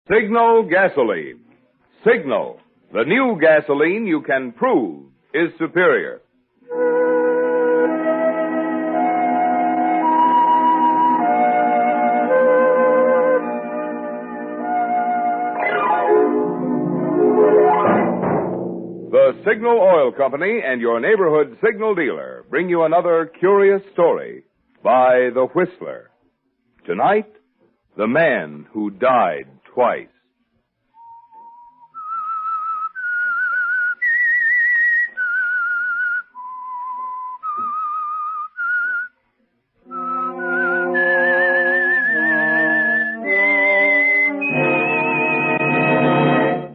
Signal gasoline. Signal, the new gasoline you can prove is superior. The Signal Oil Company and your neighborhood signal dealer bring you another curious story by The Whistler. Tonight, the man who died twice.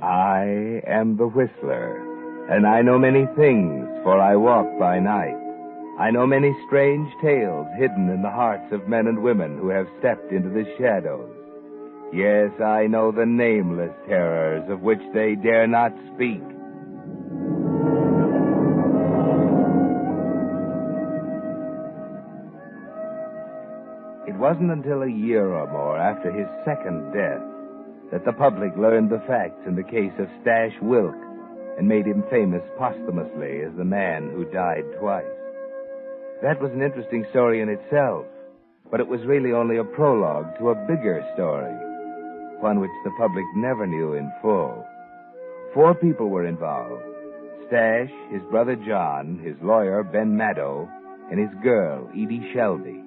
I am the Whistler, and I know many things, for I walk by night. I know many strange tales hidden in the hearts of men and women who have stepped into the shadows. Yes, I know the nameless terrors of which they dare not speak. It wasn't until a year or more after his second death that the public learned the facts in the case of Stash Wilk and made him famous posthumously as the man who died twice. That was an interesting story in itself, but it was really only a prologue to a bigger story, one which the public never knew in full. 4 people were involved: Stash, his brother John, his lawyer Ben Maddow, and his girl Edie Shelby.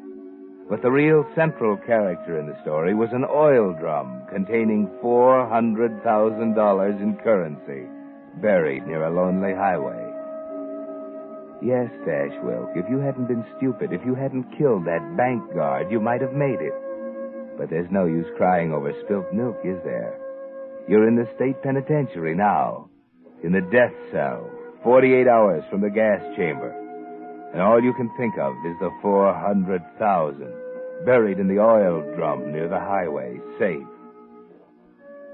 But the real central character in the story was an oil drum containing $400,000 in currency, buried near a lonely highway. Yes, Stash Wilk, if you hadn't been stupid, if you hadn't killed that bank guard, you might have made it. But there's no use crying over spilt milk, is there? You're in the state penitentiary now, in the death cell, 48 hours from the gas chamber. And all you can think of is the $400,000 buried in the oil drum near the highway, safe.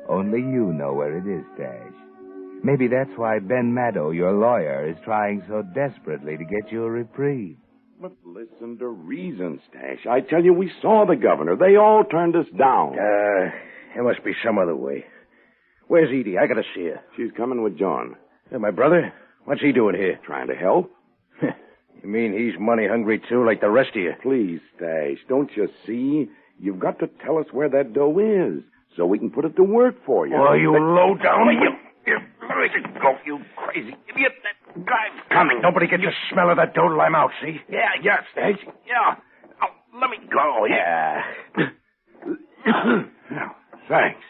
Only you know where it is, Stash. Maybe that's why Ben Maddow, your lawyer, is trying so desperately to get you a reprieve. But listen to reason, Stash. I tell you, we saw the governor. They all turned us down. There must be some other way. Where's Edie? I gotta see her. She's coming with John. My brother? What's he doing here? Trying to help. You mean he's money hungry, too, like the rest of you? Please, Stash, don't you see? You've got to tell us where that dough is, so we can put it to work for you. Oh, you low down... Let it go, you crazy idiot. That guy's coming. Nobody gets a smell of that dough till I'm out, see? Yeah, Stash. Yeah. Oh, let me go. Yeah. Now, thanks.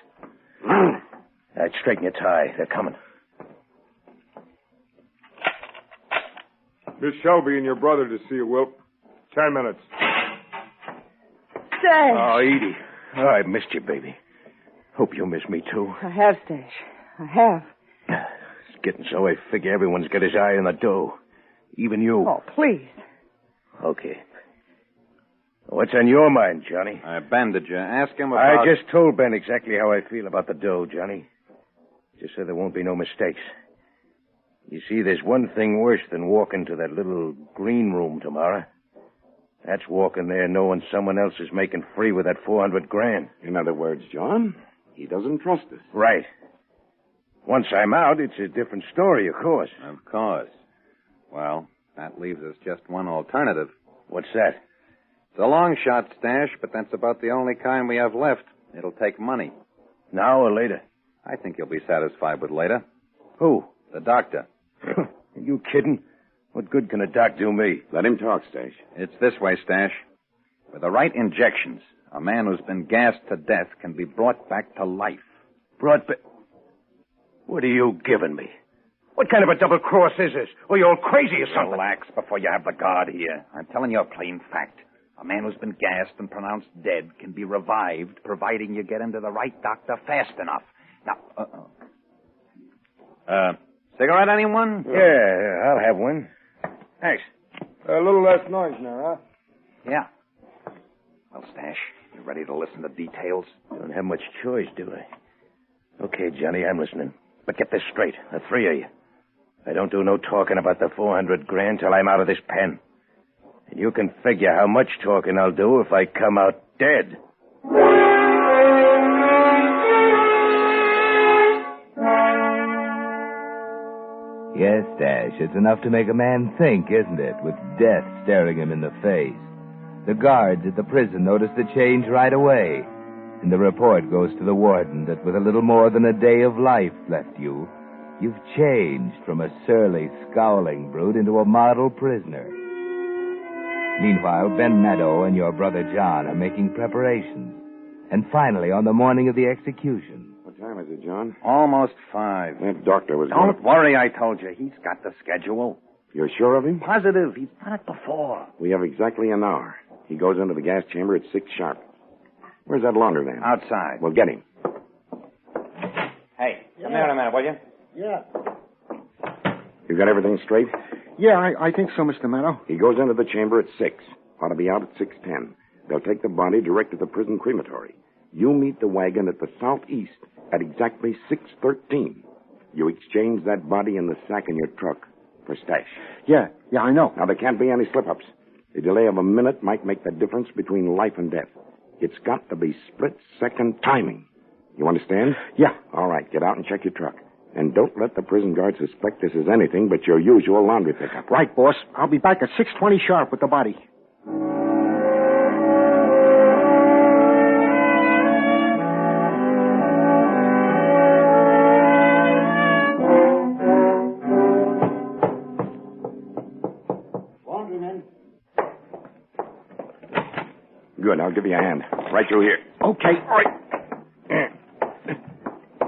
Right, straighten your tie. They're coming. Miss Shelby and your brother to see you, Wilk. 10 minutes. Stash. Oh, Edie. Oh, I missed you, baby. Hope you miss me, too. I have, Stash. I have. It's getting so I figure everyone's got his eye on the dough. Even you. Oh, please. Okay. What's on your mind, Johnny? Ben, did you ask him about... I just told Ben exactly how I feel about the dough, Johnny. Just so there won't be no mistakes. You see, there's one thing worse than walking to that little green room tomorrow. That's walking there knowing someone else is making free with that $400,000. In other words, John, he doesn't trust us. Right. Once I'm out, it's a different story, of course. Of course. Well, that leaves us just one alternative. What's that? It's a long shot, Stash, but that's about the only kind we have left. It'll take money. Now or later? I think you'll be satisfied with later. Who? The doctor. Are you kidding? What good can a doc do me? Let him talk, Stash. It's this way, Stash. With the right injections, a man who's been gassed to death can be brought back to life. Brought back? What are you giving me? What kind of a double cross is this? Or you all crazy or something? Relax before you have the guard here. I'm telling you a plain fact. A man who's been gassed and pronounced dead can be revived, providing you get him to the right doctor fast enough. Now, cigarette, anyone? Yeah, I'll have one. Thanks. A little less noise now, huh? Yeah. Well, Stash, you ready to listen to details? Don't have much choice, do I? Okay, Johnny, I'm listening. But get this straight, the 3 of you. I don't do no talking about the $400,000 till I'm out of this pen. And you can figure how much talking I'll do if I come out dead. Yes, Dash, it's enough to make a man think, isn't it? With death staring him in the face. The guards at the prison notice the change right away. And the report goes to the warden that with a little more than a day of life left you've changed from a surly, scowling brute into a model prisoner. Meanwhile, Ben Meadow and your brother John are making preparations. And finally, on the morning of the execution... What time is it, John? Almost 5. That doctor was Don't worry, I told you. He's got the schedule. You're sure of him? Positive. He's done it before. We have exactly an hour. He goes into the gas chamber at 6 sharp. Where's that laundry van? Outside. We'll get him. Hey, come here in a minute, will you? Yeah. You got everything straight? Yeah, I think so, Mr. Meadow. He goes into the chamber at 6. Ought to be out at 6:10. They'll take the body direct to the prison crematory. You meet the wagon at the southeast at exactly 6:13. You exchange that body in the sack in your truck for stash. Yeah, I know. Now, there can't be any slip-ups. A delay of a minute might make the difference between life and death. It's got to be split-second timing. You understand? Yeah. All right, get out and check your truck. And don't let the prison guard suspect this is anything but your usual laundry pickup. Right, boss. I'll be back at 6:20 sharp with the body. Laundryman. Good, I'll give you a hand. Right through here. Okay. Right.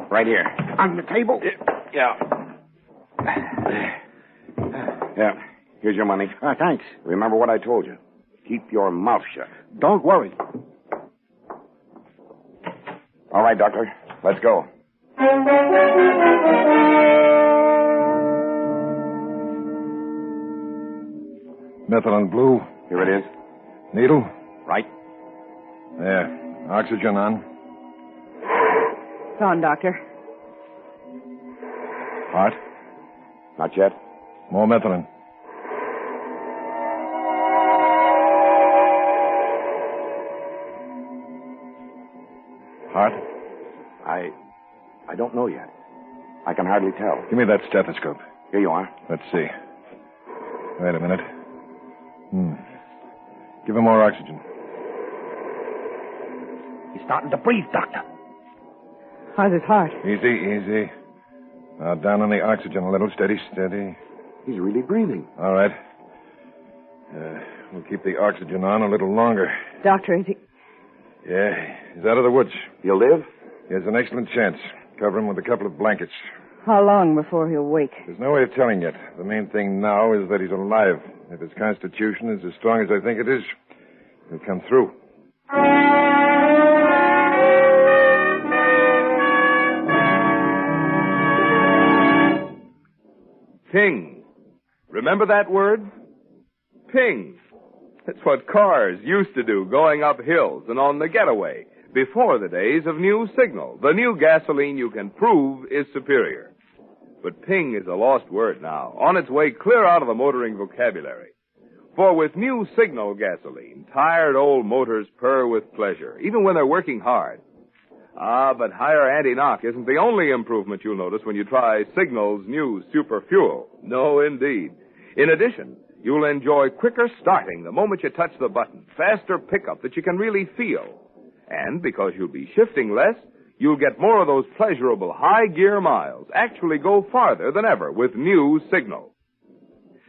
Right here. On the table? Yeah. Yeah. Here's your money. Thanks. Remember what I told you. Keep your mouth shut. Don't worry. All right, Doctor. Let's go. Methylene blue. Here it is. Needle. Right. There. Oxygen on. It's on, Doctor. Heart. Not yet. More methylene. Heart. I don't know yet. I can hardly tell. Give me that stethoscope. Here you are. Let's see. Wait a minute. Give him more oxygen. He's starting to breathe, Doctor. How's his heart? Easy. Now down on the oxygen a little. Steady. He's really breathing. All right. We'll keep the oxygen on a little longer. Doctor, is he... Yeah, he's out of the woods. He'll live? He has an excellent chance. Cover him with a couple of blankets. How long before he'll wake? There's no way of telling yet. The main thing now is that he's alive. If his constitution is as strong as I think it is, he'll come through. Ping. Remember that word? Ping. It's what cars used to do going up hills and on the getaway before the days of new signal. The new gasoline you can prove is superior. But ping is a lost word now, on its way clear out of the motoring vocabulary. For with new signal gasoline, tired old motors purr with pleasure, even when they're working hard. But higher anti-knock isn't the only improvement you'll notice when you try Signal's new super fuel. No, indeed. In addition, you'll enjoy quicker starting the moment you touch the button, faster pickup that you can really feel. And because you'll be shifting less, you'll get more of those pleasurable high-gear miles, actually go farther than ever with new Signal.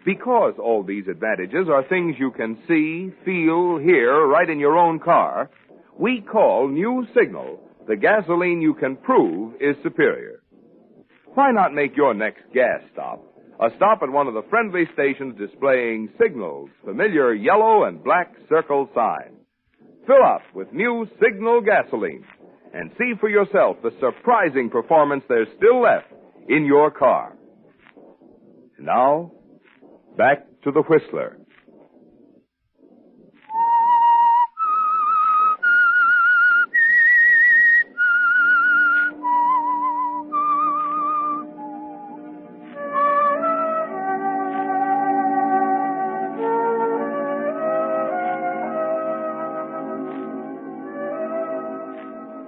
Because all these advantages are things you can see, feel, hear right in your own car, we call new Signal the gasoline you can prove is superior. Why not make your next gas stop a stop at one of the friendly stations displaying Signal's familiar yellow and black circle sign? Fill up with new Signal gasoline and see for yourself the surprising performance there's still left in your car. And now, back to the Whistler.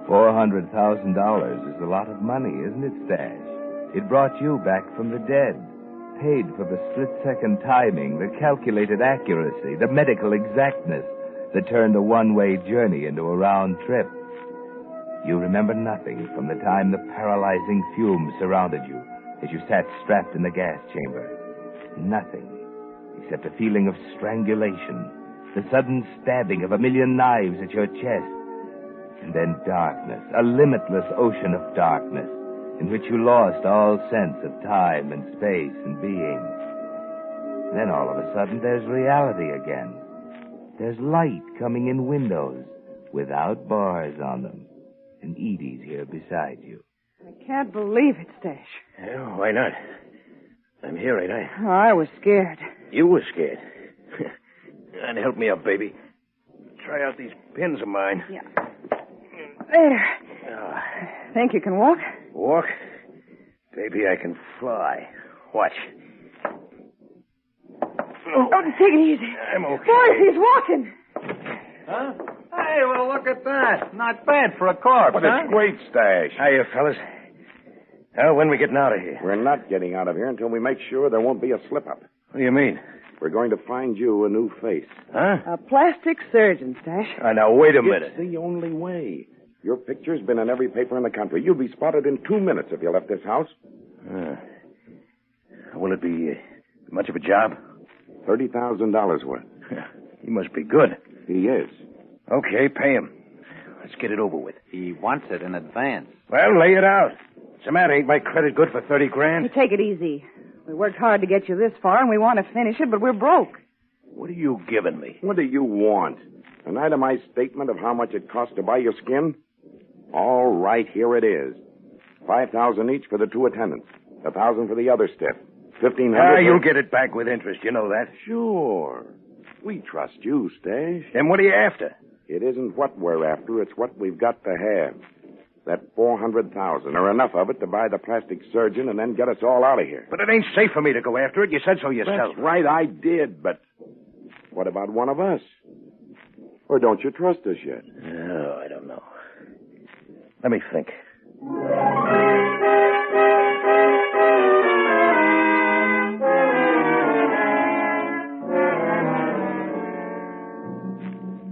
$400,000 is a lot of money, isn't it, Stash? It brought you back from the dead. paid for the split-second timing, the calculated accuracy, the medical exactness that turned a one-way journey into a round trip. You remember nothing from the time the paralyzing fumes surrounded you as you sat strapped in the gas chamber. Nothing, except a feeling of strangulation, the sudden stabbing of a million knives at your chest, and then darkness, a limitless ocean of darkness, in which you lost all sense of time and space and being. Then all of a sudden there's reality again. There's light coming in windows without bars on them. And Edie's here beside you. I can't believe it, Stash. Yeah, why not? I'm here, ain't I? Oh, I was scared. You were scared. And help me up, baby. Try out these pins of mine. Yeah. There. Think you can walk? Walk? Baby, I can fly. Watch. Oh, take it easy. I'm okay. Boys, he's walking. Huh? Hey, well, look at that. Not bad for a corpse, But huh? it's great, Stash. Hiya, fellas. When we getting out of here? We're not getting out of here until we make sure there won't be a slip-up. What do you mean? We're going to find you a new face. Huh? A plastic surgeon, Stash. Now, wait a minute. It's the only way. Your picture's been in every paper in the country. You'll be spotted in 2 minutes if you left this house. Will it be much of a job? $30,000 worth. He must be good. He is. Okay, pay him. Let's get it over with. He wants it in advance. Well, lay it out. What's the matter? Ain't my credit good for 30 grand? You take it easy. We worked hard to get you this far, and we want to finish it, but we're broke. What are you giving me? What do you want? An itemized statement of how much it costs to buy your skin? All right, here it is. $5,000 each for the 2 attendants. $1,000 for the other stiff. $1,500. You'll get it back with interest. You know that. Sure. We trust you, Stash. Then what are you after? It isn't what we're after, it's what we've got to have. That $400,000, or enough of it to buy the plastic surgeon and then get us all out of here. But it ain't safe for me to go after it. You said so yourself. That's right, I did, but what about one of us? Or don't you trust us yet? Oh, I don't know. Let me think.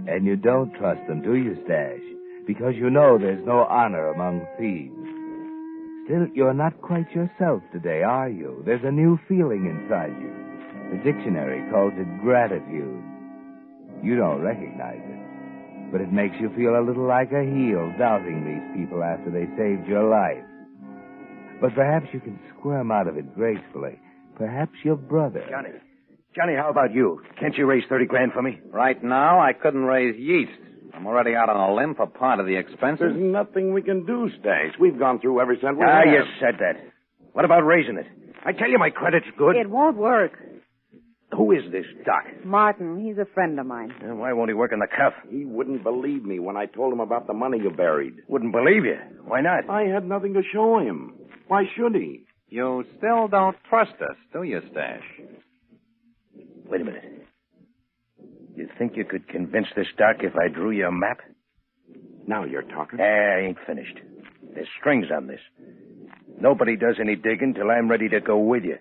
And you don't trust them, do you, Stash? Because you know there's no honor among thieves. Still, you're not quite yourself today, are you? There's a new feeling inside you. The dictionary calls it gratitude. You don't recognize it, but it makes you feel a little like a heel doubting these people after they saved your life. But perhaps you can squirm out of it gracefully. Perhaps your brother... Johnny, how about you? Can't you raise 30 grand for me? Right now, I couldn't raise yeast. I'm already out on a limb for part of the expenses. There's nothing we can do, Stash. We've gone through every cent we have. You said that. What about raising it? I tell you my credit's good. It won't work. Who is this Doc? Martin, he's a friend of mine. Why won't he work in the cuff? He wouldn't believe me when I told him about the money you buried. Wouldn't believe you. Why not? I had nothing to show him. Why should he? You still don't trust us, do you, Stash? Wait a minute. You think you could convince this Doc if I drew you a map? Now you're talking. I ain't finished. There's strings on this. Nobody does any digging till I'm ready to go with you.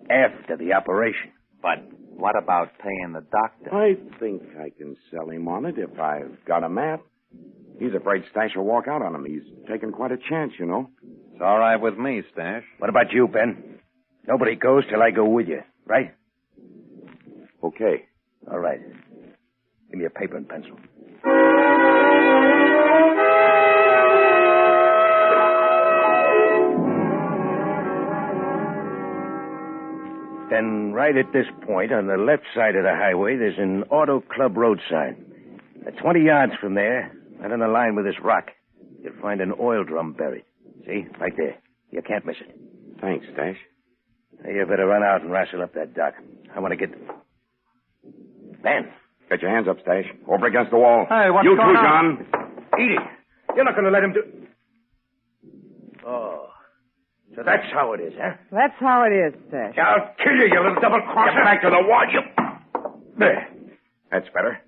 After the operation. But what about paying the doctor? I think I can sell him on it if I've got a map. He's afraid Stash will walk out on him. He's taking quite a chance, you know. It's all right with me, Stash. What about you, Ben? Nobody goes till I go with you, right? Okay. All right. Give me a paper and pencil. Then right at this point, on the left side of the highway, there's an auto club road sign. 20 yards from there, right on the line with this rock, you'll find an oil drum buried. See? Right there. You can't miss it. Thanks, Stash. Now, you better run out and wrestle up that Doc. I want to get... Ben. Get your hands up, Stash. Over against the wall. Hey, what's you going too, on? John. Edie, you're not going to let him do... Oh. So that's how it is, huh? That's how it is, Stash. I'll kill you, you little double-crosser. Get back to the wall, you... There. That's better.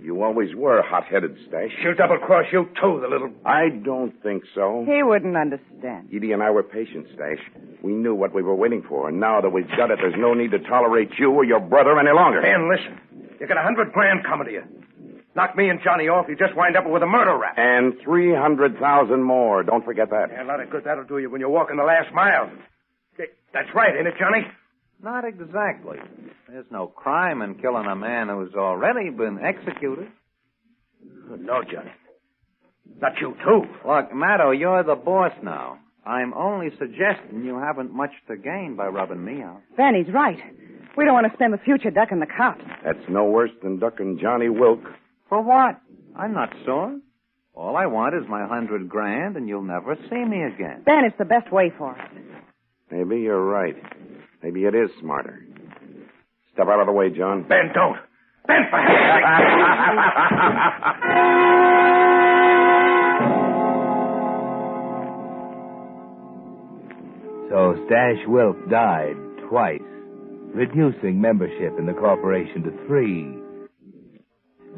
You always were hot-headed, Stash. She'll double-cross you, too, the little... I don't think so. He wouldn't understand. Edie and I were patient, Stash. We knew what we were waiting for, and now that we've got it, there's no need to tolerate you or your brother any longer. Ben, listen. You got $100,000 coming to you. Knock me and Johnny off, you just wind up with a murder rap. And 300,000 more. Don't forget that. Yeah, a lot of good that'll do you when you're walking the last mile. That's right, ain't it, Johnny? Not exactly. There's no crime in killing a man who's already been executed. No, Johnny. Not you, too. Look, Maddo, you're the boss now. I'm only suggesting you haven't much to gain by rubbing me out. Ben, he's right. We don't want to spend the future ducking the cops. That's no worse than ducking Johnny Wilk. For what? I'm not sore. All I want is my $100,000, and you'll never see me again. Ben, it's the best way for us. Maybe you're right. Maybe it is smarter. Step out of the way, John. Ben, don't. Ben, for heaven's sake! So Stash Wilk died twice, reducing membership in the corporation to 3.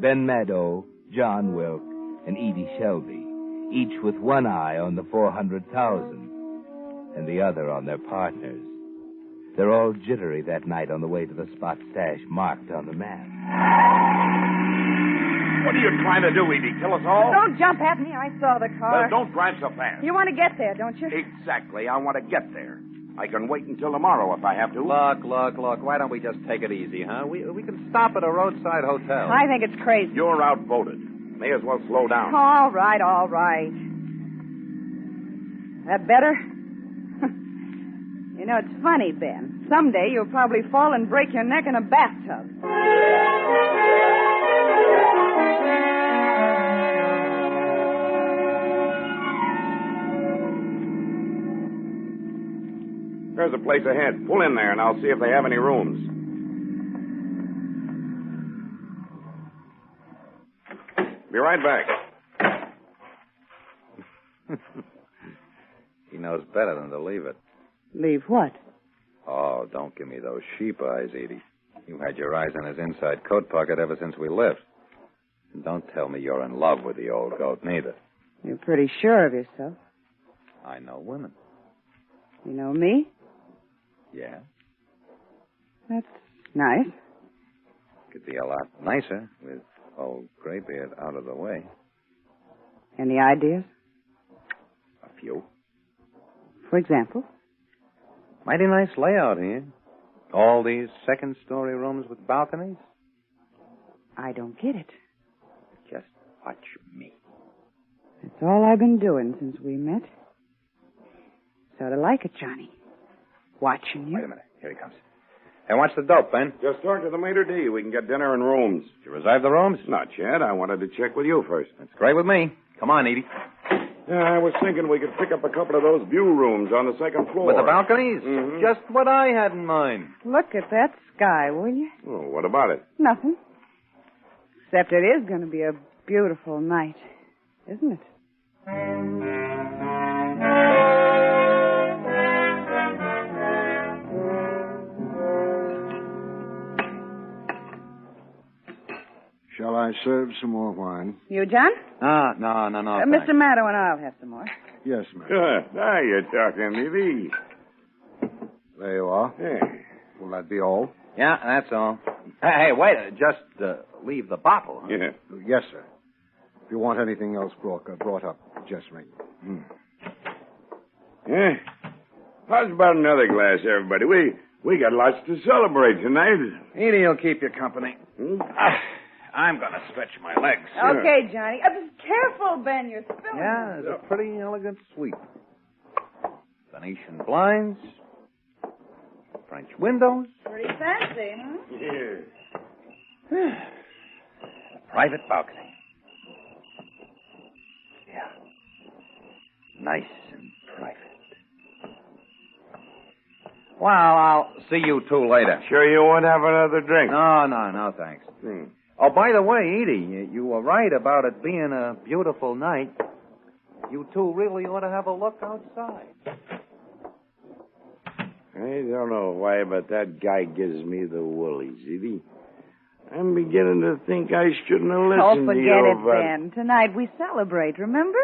Ben Maddow, John Wilk, and Edie Shelby, each with one eye on the 400,000 and the other on their partners. They're all jittery that night on the way to the spot Stash marked on the map. What are you trying to do, Edie? Kill us all? Don't jump at me. I saw the car. Well, don't drive so fast. You want to get there, don't you? Exactly. I want to get there. I can wait until tomorrow if I have to. Look. Why don't we just take it easy, huh? We can stop at a roadside hotel. I think it's crazy. You're outvoted. May as well slow down. All right. That better? You know, it's funny, Ben. Someday you'll probably fall and break your neck in a bathtub. There's a place ahead. Pull in there, and I'll see if they have any rooms. Be right back. He knows better than to leave it. Leave what? Oh, don't give me those sheep eyes, Edie. You've had your eyes on his inside coat pocket ever since we left. And don't tell me you're in love with the old goat, neither. You're pretty sure of yourself. I know women. You know me? Yeah. That's nice. Could be a lot nicer with old Graybeard out of the way. Any ideas? A few. For example? Mighty nice layout here. All these second-story rooms with balconies. I don't get it. Just watch me. That's all I've been doing since we met. Sort of like it, Johnny. Watching you. Wait a minute. Here he comes. Hey, what's the dope, Ben? Just talk to the maitre d'. We can get dinner and rooms. Did you reserve the rooms? Not yet. I wanted to check with you first. That's great with me. Come on, Edie. Yeah, I was thinking we could pick up a couple of those view rooms on the second floor. With the balconies? Mm-hmm. Just what I had in mind. Look at that sky, will you? Oh, what about it? Nothing. Except it is going to be a beautiful night, isn't it? Shall I serve some more wine? You, John? No. Mr. Maddow and I'll have some more. Yes, ma'am. Now you're talking to me. There you are. Hey. Will that be all? Yeah, that's all. Hey, wait. Just leave the bottle. Huh? Yeah. Yes, sir. If you want anything else brought up, just ring. Yeah. How's about another glass, everybody? We got lots to celebrate tonight. Edie will keep you company. I'm going to stretch my legs. Okay, Johnny. Careful, Ben. You're spilling. Yeah, it's a pretty elegant suite. Venetian blinds. French windows. Pretty fancy, huh? Yeah. Private balcony. Yeah. Nice and private. Well, I'll see you two later. Sure you won't have another drink? No, thanks. Oh, by the way, Edie, you were right about it being a beautiful night. You two really ought to have a look outside. I don't know why, but that guy gives me the woolies, Edie. I'm beginning to think I shouldn't have Oh, listened to forget you. it, Ben. Tonight we celebrate, remember?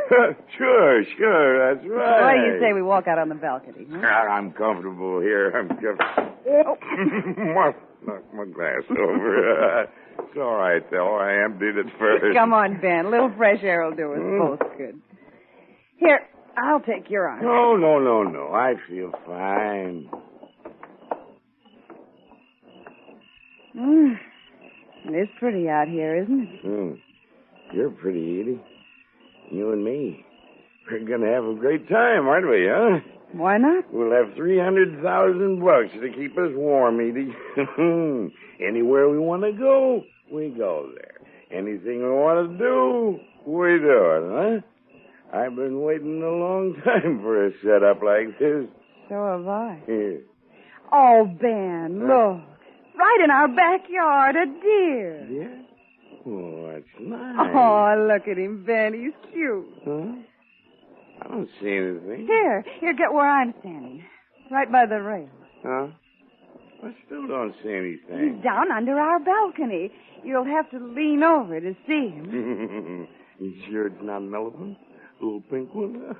Sure, that's right. What do you say we walk out on the balcony? Huh? I'm comfortable here. I'm Knock my glass over. It's all right, though. I emptied it first. Come on, Ben. A little fresh air will do us both good. Here, I'll take your arm. No. I feel fine. It is pretty out here, isn't it? You're pretty, Edie. You and me. We're going to have a great time, aren't we, huh? Why not? We'll have $300,000 to keep us warm, Edie. Anywhere we want to go, we go there. Anything we want to do, we do it, huh? I've been waiting a long time for a setup like this. So have I. Here. Oh, Ben, look. Right in our backyard, a deer. Yeah? Oh, that's nice. Oh, look at him, Ben. He's cute. Huh? I don't see anything. Here, get where I'm standing. Right by the rail. Huh? I still don't see anything. He's down under our balcony. You'll have to lean over to see him. You sure it's not an elephant? A little pink one?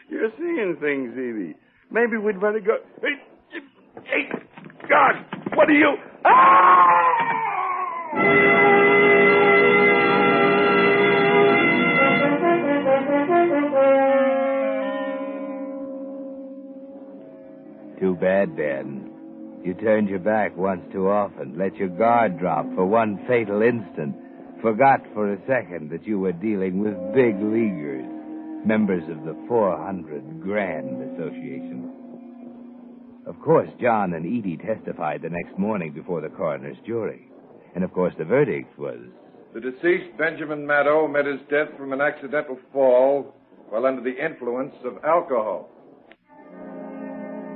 You're seeing things, Edie. Maybe we'd better go... Hey, God! What are you... Too bad, Ben. You turned your back once too often, let your guard drop for one fatal instant, forgot for a second that you were dealing with big leaguers, members of the 400 Grand Association. Of course, John and Edie testified the next morning before the coroner's jury. And, of course, the verdict was... The deceased, Benjamin Maddow, met his death from an accidental fall while under the influence of alcohol.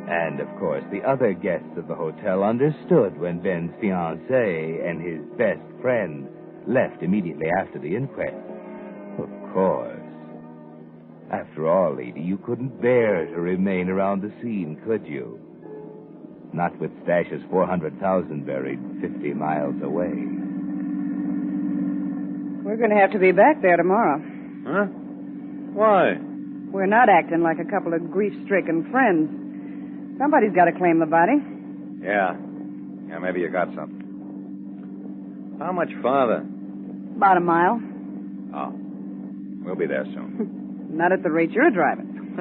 And, of course, the other guests of the hotel understood when Ben's fiancée and his best friend left immediately after the inquest. Of course. After all, Edie, you couldn't bear to remain around the scene, could you? Not with Stash's 400,000 buried 50 miles away. We're going to have to be back there tomorrow. Huh? Why? We're not acting like a couple of grief-stricken friends. Somebody's got to claim the body. Yeah, maybe you got something. How much farther? About a mile. Oh, we'll be there soon. Not at the rate you're driving.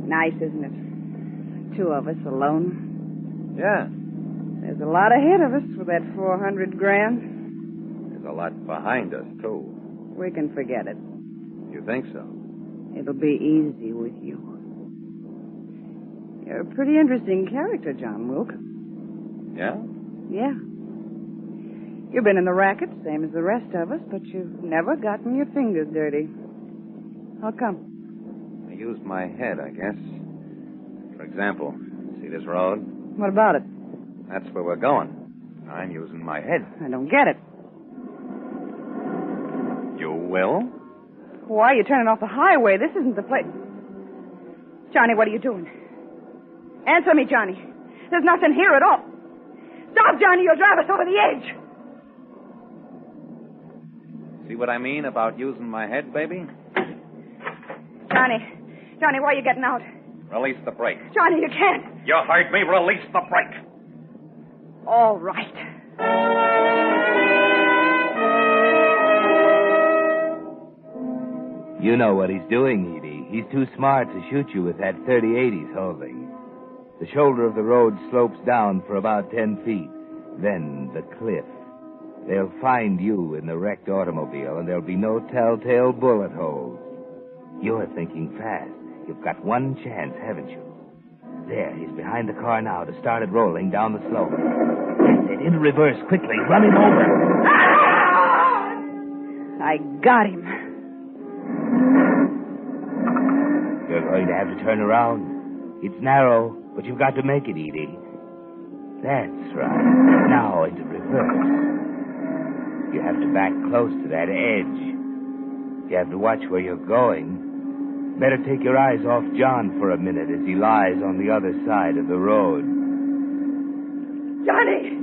Nice, isn't it? Two of us alone. Yeah. There's a lot ahead of us with that 400 grand. There's a lot behind us, too. We can forget it. You think so? It'll be easy with you. You're a pretty interesting character, John Wilk. Yeah? Yeah. You've been in the racket, same as the rest of us, but you've never gotten your fingers dirty. How come? I used my head, I guess. For example, see this road? What about it? That's where we're going. I'm using my head. I don't get it. You will? Why are you turning off the highway? This isn't the place. Johnny, what are you doing? Answer me, Johnny. There's nothing here at all. Stop, Johnny. You'll drive us over the edge. See what I mean about using my head, baby? Johnny, why are you getting out? Release the brake. Johnny, you can't. You heard me. Release the brake. All right. You know what he's doing, Edie. He's too smart to shoot you with that .38 he's holding. The shoulder of the road slopes down for about 10 feet. Then the cliff. They'll find you in the wrecked automobile, and there'll be no telltale bullet holes. You're thinking fast. You've got one chance, haven't you? There, he's behind the car now to start it rolling down the slope. That's it. Into reverse, quickly. Run him over. I got him. You're going to have to turn around. It's narrow, but you've got to make it, Edie. That's right. Now into reverse. You have to back close to that edge. You have to watch where you're going. Better take your eyes off John for a minute as he lies on the other side of the road. Johnny!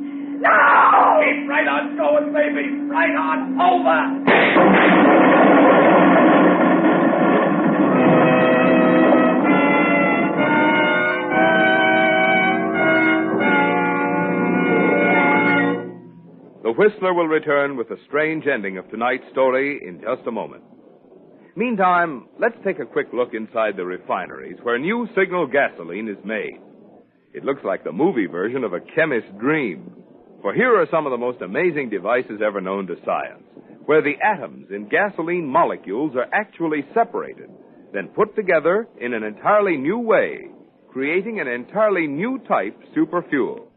right on going, baby. Right on over. The Whistler will return with the strange ending of tonight's story in just a moment. Meantime, let's take a quick look inside the refineries where new signal gasoline is made. It looks like the movie version of a chemist's dream. For here are some of the most amazing devices ever known to science, where the atoms in gasoline molecules are actually separated, then put together in an entirely new way, creating an entirely new type superfuel.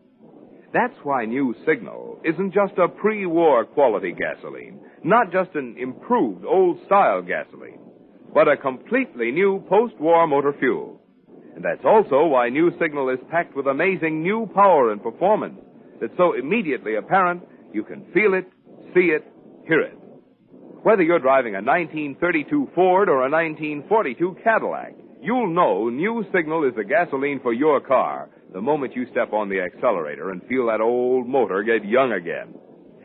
That's why new Signal isn't just a pre-war quality gasoline, not just an improved old-style gasoline, but a completely new post-war motor fuel. And that's also why new Signal is packed with amazing new power and performance that's so immediately apparent you can feel it, see it, hear it. Whether you're driving a 1932 Ford or a 1942 Cadillac, you'll know new Signal is the gasoline for your car the moment you step on the accelerator and feel that old motor get young again.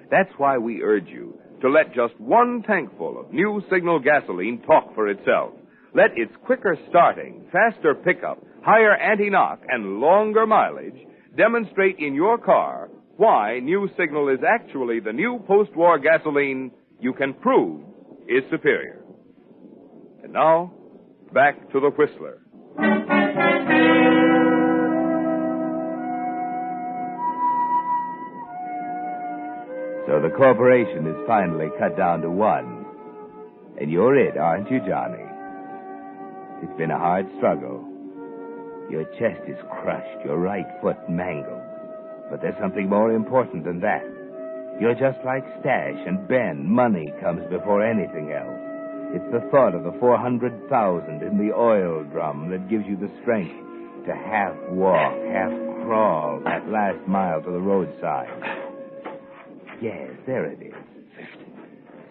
That's why we urge you to let just one tankful of new Signal gasoline talk for itself. Let its quicker starting, faster pickup, higher anti-knock, and longer mileage demonstrate in your car why new Signal is actually the new post-war gasoline you can prove is superior. And now, back to the Whistler. So the corporation is finally cut down to one. And you're it, aren't you, Johnny? It's been a hard struggle. Your chest is crushed, your right foot mangled. But there's something more important than that. You're just like Stash and Ben. Money comes before anything else. It's the thought of the 400,000 in the oil drum that gives you the strength to half walk, half crawl that last mile to the roadside. Yes, there it is. 50,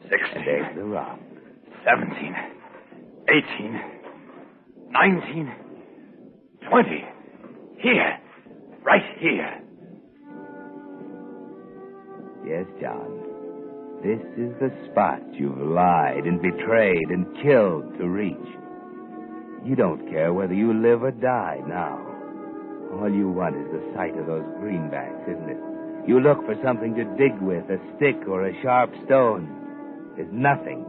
60. And there's the rock. 17, 18, 19, 20. Here. Right here. Yes, John. This is the spot you've lied and betrayed and killed to reach. You don't care whether you live or die now. All you want is the sight of those greenbacks, isn't it? You look for something to dig with, a stick or a sharp stone. There's nothing.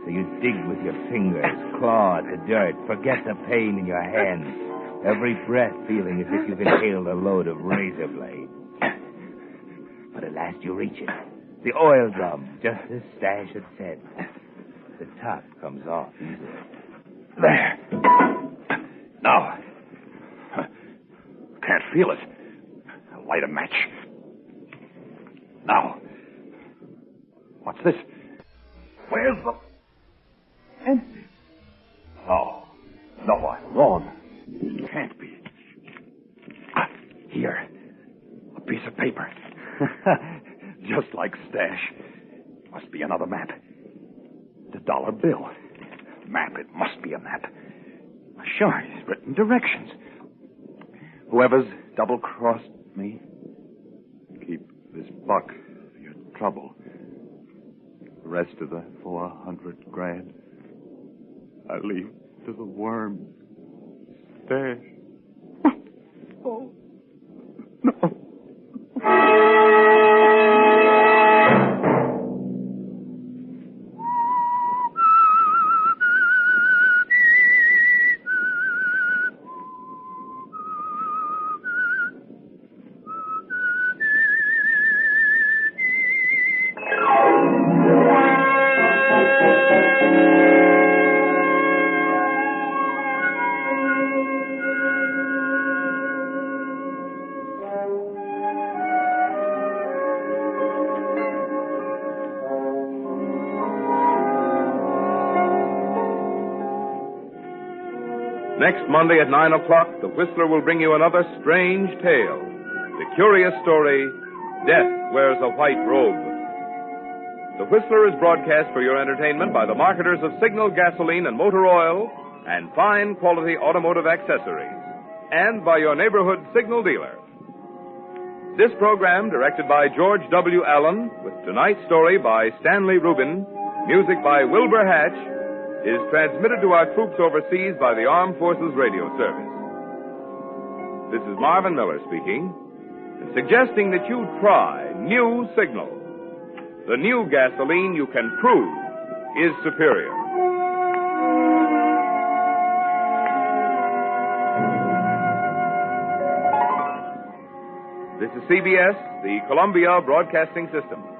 So you dig with your fingers, claw at the dirt, forget the pain in your hands, every breath feeling as if you've inhaled a load of razor blades. But at last you reach it. The oil drum, just as Stash had said. The top comes off easily. There. Now. Can't feel it. I'll light a match. Now. What's this? Where's the... Empty. No. No, I'm wrong. It can't be. Here. A piece of paper. Just like Stash. Must be another map. The dollar bill. Map. It must be a map. Sure, he's written directions. Whoever's double-crossed me, keep this buck for your trouble. The rest of the 400 grand, I leave to the worm. Stash. Oh, no. Next Monday at 9 o'clock, the Whistler will bring you another strange tale. The curious story, Death Wears a White Robe. The Whistler is broadcast for your entertainment by the marketers of Signal gasoline and motor oil and fine quality automotive accessories, and by your neighborhood Signal dealer. This program, directed by George W. Allen, with tonight's story by Stanley Rubin, music by Wilbur Hatch, is transmitted to our troops overseas by the Armed Forces Radio Service. This is Marvin Miller speaking, and suggesting that you try new Signal. The new gasoline you can prove is superior. This is CBS, the Columbia Broadcasting System.